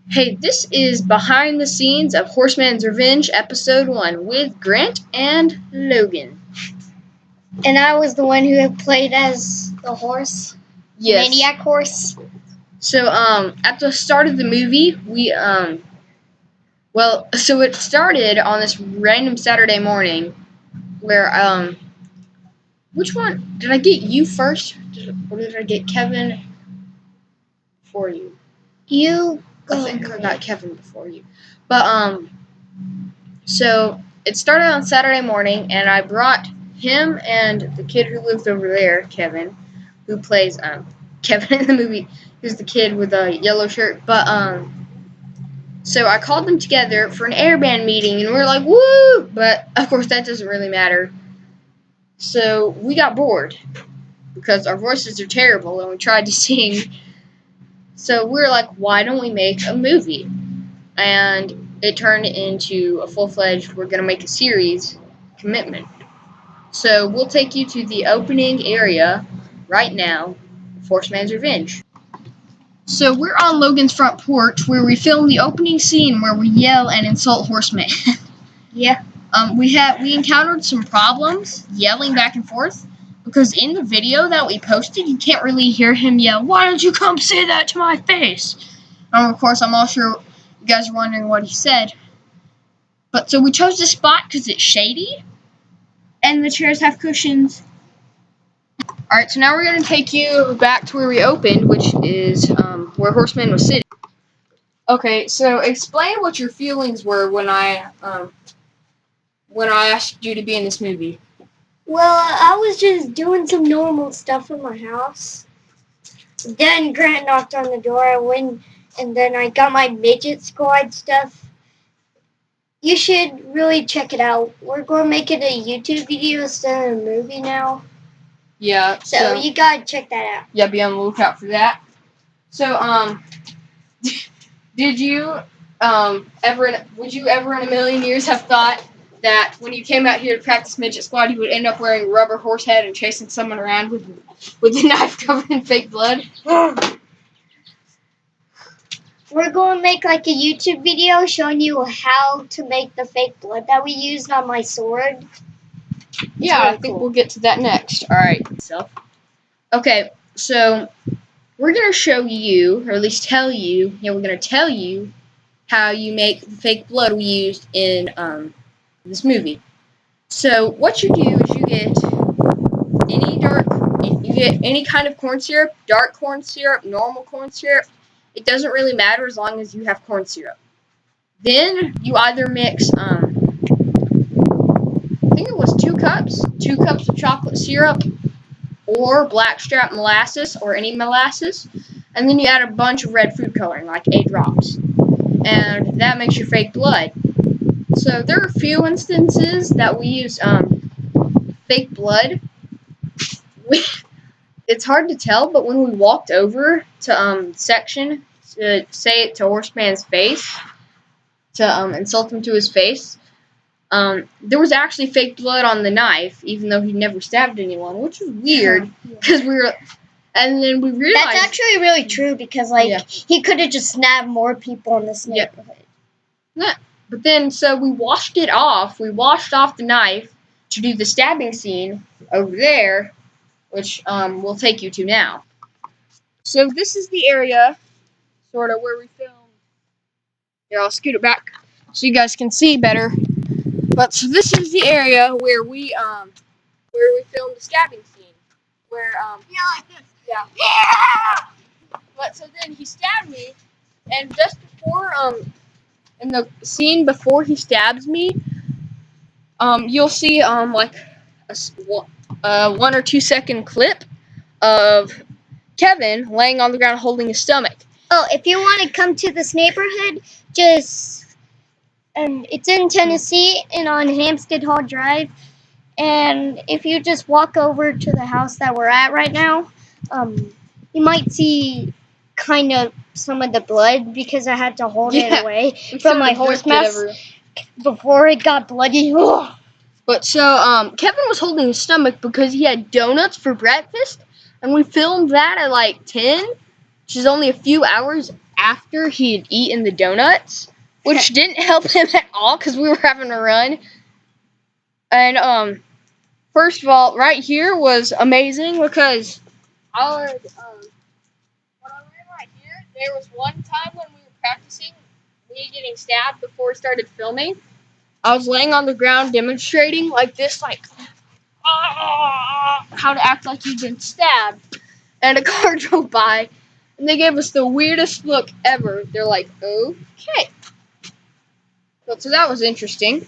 Hey, this is behind the scenes of Horseman's Revenge Episode 1 with Grant and Logan. And I was the one who had played as the horse. Yes. Maniac horse. So, at the start of the movie, so it started on this random Saturday morning where, which one? Did I get you first? Or did I get Kevin before you? I think I got Kevin before you. But, so it started on Saturday morning, and I brought him and the kid who lives over there, Kevin, who plays Kevin in the movie, who's the kid with a yellow shirt. But so I called them together for an airband meeting, and we were like, woo! But of course that doesn't really matter. So we got bored because our voices are terrible, and we tried to sing. So we were like, why don't we make a movie? And it turned into a full-fledged, we're going to make a series commitment. So we'll take you to the opening area right now of Horseman's Revenge. So we're on Logan's front porch where we film the opening scene where we yell and insult Horseman. Yeah. We encountered some problems yelling back and forth because in the video that we posted, you can't really hear him yell, "Why don't you come say that to my face?" Of course, I'm all sure you guys are wondering what he said. But so we chose this spot because it's shady, and the chairs have cushions. Alright, so now we're going to take you back to where we opened, which is where Horseman was sitting. Okay, so explain what your feelings were when I asked you to be in this movie. Well, I was just doing some normal stuff in my house. Then Grant knocked on the door. I went, and then I got my midget squad stuff. You should really check it out. We're going to make it a YouTube video instead of a movie now. Yeah. So you gotta check that out. Yeah, be on the lookout for that. So, would you ever in a million years have thought that when you came out here to practice midget squad, you would end up wearing a rubber horse head and chasing someone around with a knife covered in fake blood? We're going to make like a YouTube video showing you how to make the fake blood that we used on my sword. Yeah, really I think we'll get to that next. Alright, okay, so we're going to show you, or at least tell you, we're going to tell you how you make the fake blood we used in this movie. So what you do is you get any kind of corn syrup, dark corn syrup, normal corn syrup. It doesn't really matter as long as you have corn syrup. Then you either mix, I think it was 2 cups of chocolate syrup, or blackstrap molasses, or any molasses, and then you add a bunch of red food coloring, like 8 drops, and that makes your fake blood. So there are a few instances that we use fake blood. It's hard to tell, but when we walked over to section to say it to Horseman's face, to insult him to his face, there was actually fake blood on the knife, even though he never stabbed anyone, which was weird, because and then we realized... That's actually really true, because, he could have just stabbed more people in this neighborhood. Yeah, but then, so we washed it off. We washed off the knife to do the stabbing scene over there, which we'll take you to now. So this is the area, sort of, where we filmed. Here, I'll scoot it back so you guys can see better. But so this is the area where we filmed the stabbing scene. Where like this. Yeah. But so then he stabbed me, and just before in the scene before he stabs me, you'll see like a 1 or 2 second clip of Kevin laying on the ground holding his stomach. Oh, if you want to come to this neighborhood, just it's in Tennessee and on Hampstead Hall Drive. And if you just walk over to the house that we're at right now, you might see kind of some of the blood because I had to hold it away from my horse mouth before it got bloody. But so Kevin was holding his stomach because he had donuts for breakfast, and we filmed that at like 10, which is only a few hours after he had eaten the donuts, which didn't help him at all because we were having a run. And first of all, right here was amazing because our what I ran right here, there was one time when we were practicing me getting stabbed before we started filming. I was laying on the ground demonstrating like this, like how to act like you've been stabbed. And a car drove by, and they gave us the weirdest look ever. They're like, okay. So that was interesting.